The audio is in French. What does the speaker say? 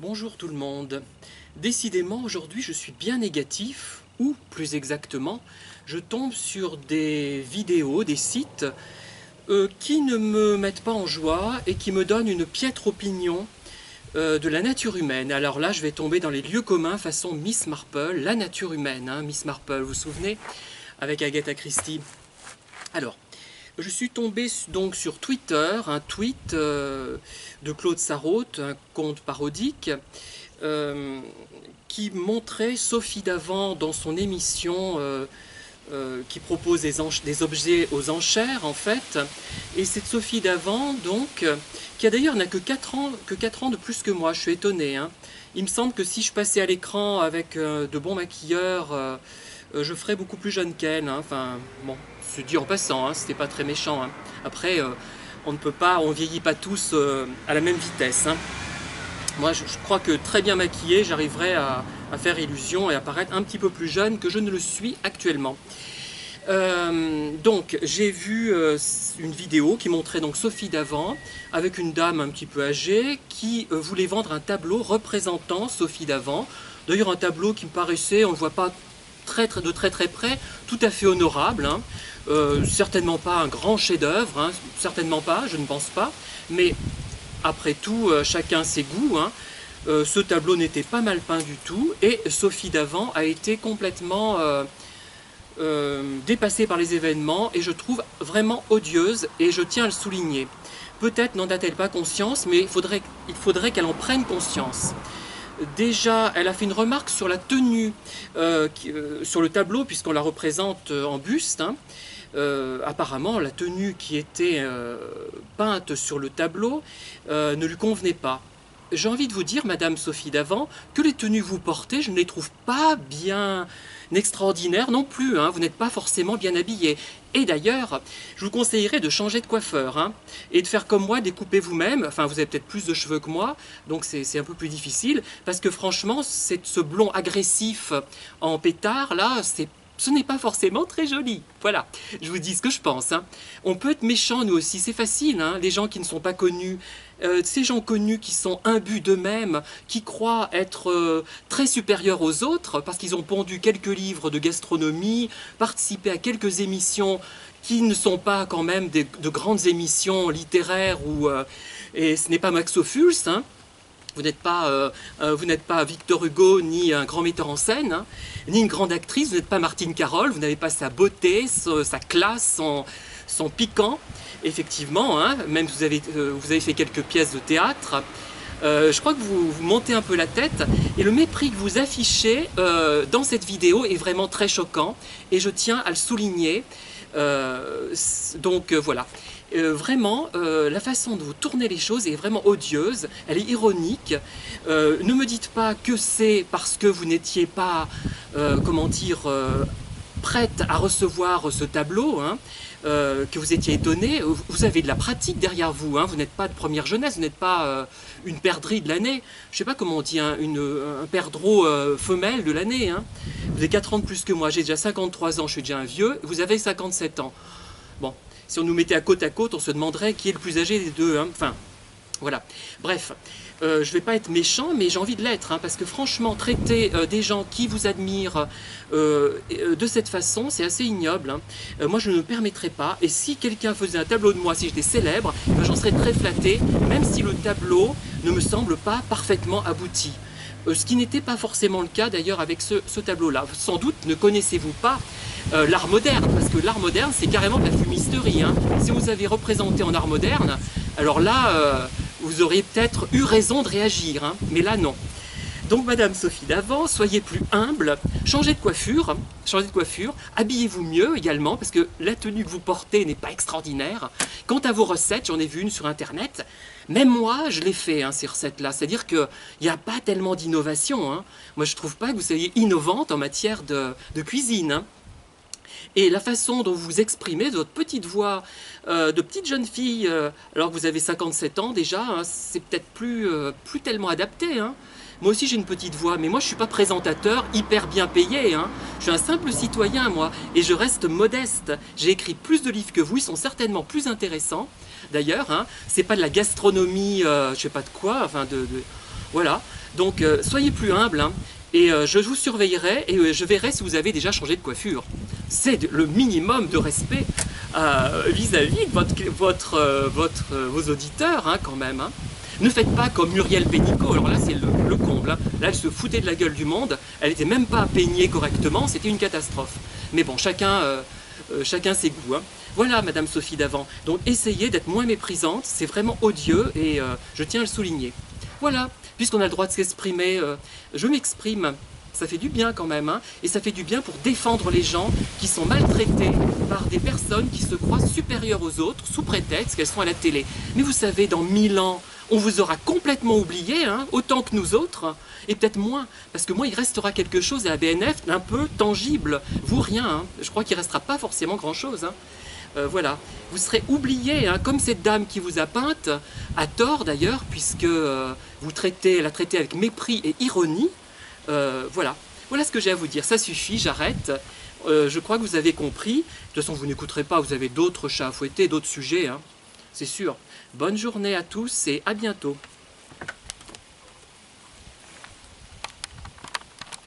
Bonjour tout le monde. Décidément, aujourd'hui, je suis bien négatif, ou plus exactement, je tombe sur des vidéos, des sites qui ne me mettent pas en joie et qui me donnent une piètre opinion de la nature humaine. Alors là, je vais tomber dans les lieux communs façon Miss Marple, la nature humaine, hein, Miss Marple, vous vous souvenez, avec Agatha Christie. Alors, je suis tombé donc sur Twitter, un tweet de Claude Sarraute, un compte parodique, qui montrait Sophie Davant dans son émission qui propose des objets aux enchères en fait. Et cette Sophie Davant donc, qui a d'ailleurs n'a que 4 ans de plus que moi, je suis étonné. Hein. Il me semble que si je passais à l'écran avec de bons maquilleurs, je ferais beaucoup plus jeune qu'elle. Hein. Enfin, bon, c'est dit en passant, hein, c'était pas très méchant. Hein. Après, on ne peut pas, on vieillit pas tous à la même vitesse. Hein. Moi, je crois que très bien maquillé, j'arriverai à faire illusion et à paraître un petit peu plus jeune que je ne le suis actuellement. Donc, j'ai vu une vidéo qui montrait donc Sophie Davant avec une dame un petit peu âgée qui voulait vendre un tableau représentant Sophie Davant. D'ailleurs, un tableau qui me paraissait, on ne le voit pas de très près, tout à fait honorable. Hein. Certainement pas un grand chef-d'œuvre, hein, certainement pas, je ne pense pas. Mais après tout, chacun ses goûts. Hein. Ce tableau n'était pas mal peint du tout et Sophie Davant a été complètement dépassée par les événements et je trouve vraiment odieuse et je tiens à le souligner. Peut-être n'en a-t-elle pas conscience, mais il faudrait qu'elle en prenne conscience. Déjà, elle a fait une remarque sur la tenue, sur le tableau, puisqu'on la représente en buste. Hein. Apparemment, la tenue qui était peinte sur le tableau ne lui convenait pas. J'ai envie de vous dire, Madame Sophie Davant, que les tenues que vous portez, je ne les trouve pas bien extraordinaires non plus. Hein. Vous n'êtes pas forcément bien habillée. Et d'ailleurs, je vous conseillerais de changer de coiffeur hein, et de faire comme moi, découper vous-même. Enfin, vous avez peut-être plus de cheveux que moi, donc c'est un peu plus difficile. Parce que franchement, ce blond agressif en pétard, là, ce n'est pas forcément très joli. Voilà, je vous dis ce que je pense. Hein. On peut être méchant, nous aussi, c'est facile. Hein. Les gens qui ne sont pas connus, ces gens connus qui sont imbus d'eux-mêmes, qui croient être très supérieurs aux autres, parce qu'ils ont pondu quelques livres de gastronomie, participé à quelques émissions qui ne sont pas quand même de grandes émissions littéraires, et ce n'est pas Max Ophuls, hein. Vous n'êtes pas Victor Hugo, ni un grand metteur en scène, hein, ni une grande actrice, vous n'êtes pas Martine Carole, vous n'avez pas sa beauté, sa classe, son piquant. Effectivement, hein, même vous avez fait quelques pièces de théâtre, je crois que vous montez un peu la tête, et le mépris que vous affichez dans cette vidéo est vraiment très choquant, et je tiens à le souligner. Voilà. Vraiment, la façon de vous tourner les choses est vraiment odieuse, elle est ironique. Ne me dites pas que c'est parce que vous n'étiez pas, comment dire, prête à recevoir ce tableau, hein, que vous étiez étonné. Vous avez de la pratique derrière vous, hein, vous n'êtes pas de première jeunesse, vous n'êtes pas une perdrix de l'année. Je ne sais pas comment on dit, hein, un perdreau femelle de l'année. Hein. Vous avez 4 ans de plus que moi, j'ai déjà 53 ans, je suis déjà un vieux, vous avez 57 ans. Bon, si on nous mettait à côte, on se demanderait qui est le plus âgé des deux. Hein. Enfin, voilà. Bref, je ne vais pas être méchant, mais j'ai envie de l'être, hein, parce que franchement, traiter des gens qui vous admirent de cette façon, c'est assez ignoble. Hein. Moi, je ne me permettrai pas, et si quelqu'un faisait un tableau de moi, si j'étais célèbre, ben, j'en serais très flatté, même si le tableau ne me semble pas parfaitement abouti. Ce qui n'était pas forcément le cas d'ailleurs avec ce tableau-là. Sans doute ne connaissez-vous pas l'art moderne, parce que l'art moderne c'est carrément de la fumisterie. Hein. Si vous avez représenté en art moderne, alors là, vous auriez peut-être eu raison de réagir, hein. Mais là non. Donc Madame Sophie Davant, soyez plus humble, changez de coiffure, habillez-vous mieux également, parce que la tenue que vous portez n'est pas extraordinaire. Quant à vos recettes, j'en ai vu une sur internet, même moi je l'ai fait, hein, ces recettes-là, c'est-à-dire qu'il n'y a pas tellement d'innovation. Hein. Moi je ne trouve pas que vous soyez innovante en matière de cuisine. Hein. Et la façon dont vous vous exprimez, de votre petite voix de petite jeune fille, alors que vous avez 57 ans déjà, hein, c'est peut-être plus tellement adapté. Hein. Moi aussi j'ai une petite voix, mais moi je ne suis pas présentateur hyper bien payé. Hein. Je suis un simple citoyen, moi, et je reste modeste. J'ai écrit plus de livres que vous, ils sont certainement plus intéressants. D'ailleurs, hein, c'est pas de la gastronomie, je sais pas de quoi, enfin Voilà, donc soyez plus humble, hein, et je vous surveillerai et je verrai si vous avez déjà changé de coiffure. C'est le minimum de respect vis-à-vis de vos auditeurs, hein, quand même. Hein. Ne faites pas comme Muriel Pénicaud, alors là c'est le comble. Hein. Là elle se foutait de la gueule du monde, elle n'était même pas peignée correctement, c'était une catastrophe. Mais bon, chacun ses goûts. Hein. Voilà, Madame Sophie Davant. Donc essayez d'être moins méprisante, c'est vraiment odieux et je tiens à le souligner. Voilà, puisqu'on a le droit de s'exprimer, je m'exprime. Ça fait du bien quand même, hein, et ça fait du bien pour défendre les gens qui sont maltraités par des personnes qui se croient supérieures aux autres sous prétexte qu'elles sont à la télé. Mais vous savez, dans 1000 ans, on vous aura complètement oublié, hein, autant que nous autres, et peut-être moins, parce que moi il restera quelque chose à la BNF d'un peu tangible, vous rien, hein. Je crois qu'il ne restera pas forcément grand-chose. Hein. Voilà, vous serez oublié, hein, comme cette dame qui vous a peinte, à tort d'ailleurs, puisque vous la traitez avec mépris et ironie. Voilà, voilà ce que j'ai à vous dire, ça suffit, j'arrête. Je crois que vous avez compris. De toute façon, vous n'écouterez pas, vous avez d'autres chats à fouetter, d'autres sujets, hein, c'est sûr. Bonne journée à tous et à bientôt.